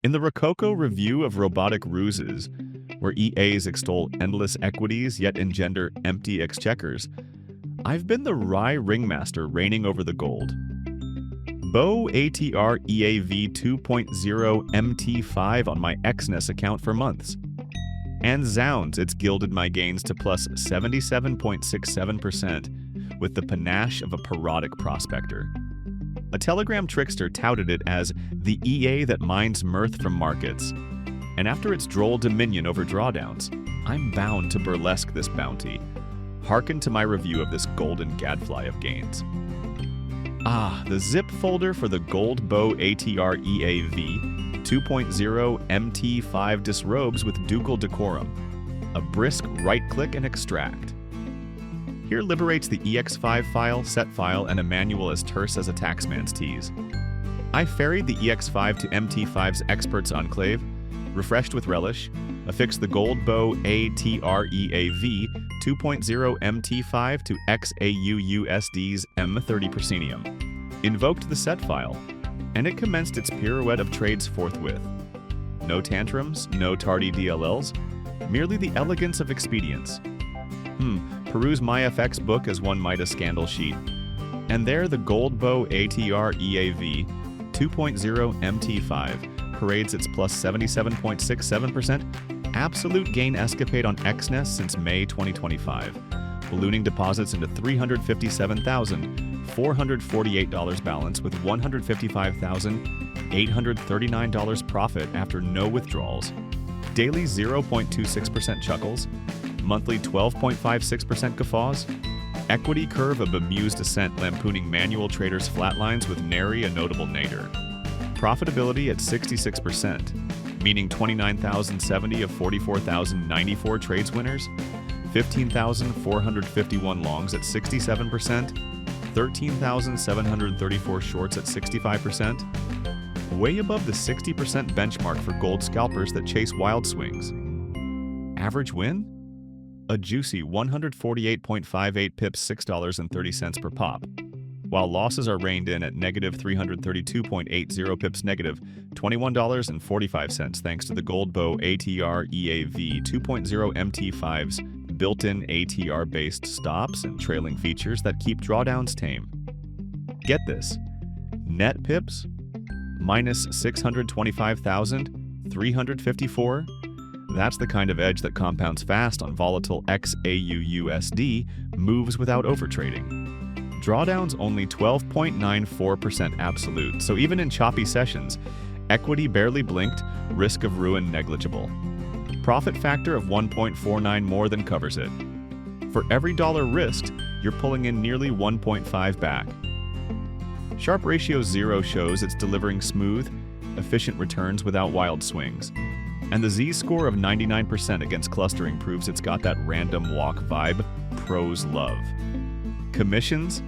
In the Rococo review of robotic ruses, where EAs extol endless equities yet engender empty exchequers, I've been the wry ringmaster reigning over the gold. Bo ATR EA v2.0 MT5 on my Exness account for months. And zounds, it's gilded my gains to plus 77.67% with the panache of a parodic prospector. A Telegram trickster touted it as the EA that mines mirth from markets. And after its droll dominion over drawdowns, I'm bound to burlesque this bounty. Hearken to my review of this golden gadfly of gains. The zip folder for the Gold Bo ATR EA v2.0 MT5 disrobes with ducal decorum. A brisk right-click and extract. Here liberates the EX5 file, set file, and a manual as terse as a taxman's tease. I ferried the EX5 to MT5's experts enclave, refreshed with relish, affixed the Gold Bo ATR EA v2.0 MT5 to XAUUSD's M30 proscenium, invoked the set file, and it commenced its pirouette of trades forthwith. No tantrums, no tardy DLLs, merely the elegance of expedience. Peruse MyFXBook as one might a scandal sheet, and there the Gold Bo ATR EA v2.0 MT5 parades its plus 77.67% absolute gain escapade on Exness since May 2025, ballooning deposits into $357,448 balance with $155,839 profit after no withdrawals, daily 0.26% chuckles, monthly 12.56% guffaws, equity curve a bemused ascent lampooning manual traders' flatlines with nary a notable nadir. Profitability at 66%, meaning 29,070 of 44,094 trades winners, 15,451 longs at 67%, 13,734 shorts at 65%, way above the 60% benchmark for gold scalpers that chase wild swings. Average win? A juicy 148.58 pips, $6.30 per pop, while losses are reined in at negative 332.80 pips, negative $21.45 thanks to the Gold Bo ATR EA v2.0 MT5's built-in ATR-based stops and trailing features that keep drawdowns tame. Get this, net pips minus 625,354. That's the kind of edge that compounds fast on volatile XAUUSD moves without overtrading. Drawdowns only 12.94% absolute, so even in choppy sessions, equity barely blinked, risk of ruin negligible. Profit factor of 1.49 more than covers it. For every dollar risked, you're pulling in nearly 1.5 back. Sharp ratio 0 shows it's delivering smooth, efficient returns without wild swings. And the Z-score of 99% against clustering proves it's got that random walk vibe pros love. Commissions?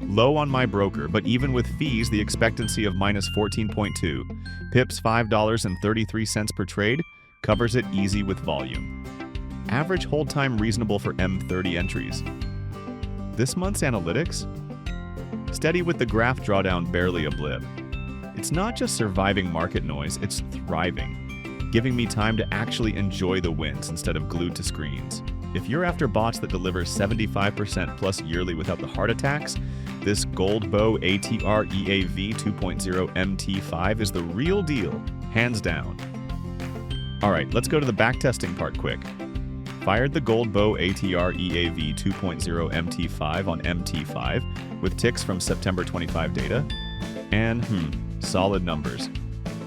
Low on my broker, but even with fees, the expectancy of minus 14.2, pips $5.33 per trade, covers it easy with volume. Average hold time reasonable for M30 entries. This month's analytics? Steady with the graph drawdown barely a blip. It's not just surviving market noise, it's thriving, giving me time to actually enjoy the wins instead of glued to screens. If you're after bots that deliver 75% plus yearly without the heart attacks, this Gold Bo ATR EA v2.0 MT5 is the real deal, hands down. Alright, let's go to the backtesting part quick. Fired the Gold Bo ATR EA v2.0 MT5 on MT5 with ticks from September 25 data, and solid numbers.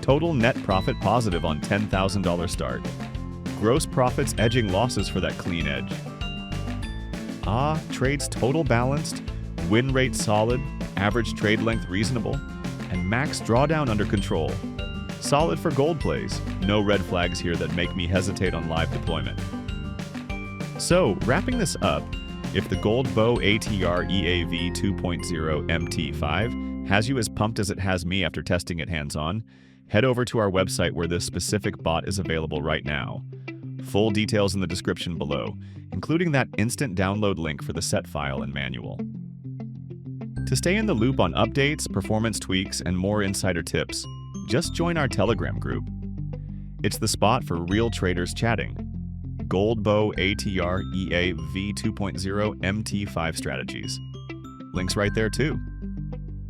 Total net profit positive on $10,000 start. Gross profits edging losses for that clean edge. Trades total balanced, win rate solid, average trade length reasonable, and max drawdown under control. Solid for gold plays, no red flags here that make me hesitate on live deployment. So, wrapping this up, if the Gold Bo ATR EA v2.0 MT5 has you as pumped as it has me after testing it hands-on, head over to our website where this specific bot is available right now. Full details in the description below, including that instant download link for the set file and manual. To stay in the loop on updates, performance tweaks, and more insider tips, just join our Telegram group. It's the spot for real traders chatting. Gold Bo ATR EA v2.0 MT5 strategies. Links right there too.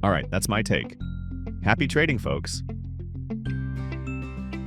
All right, that's my take. Happy trading, folks.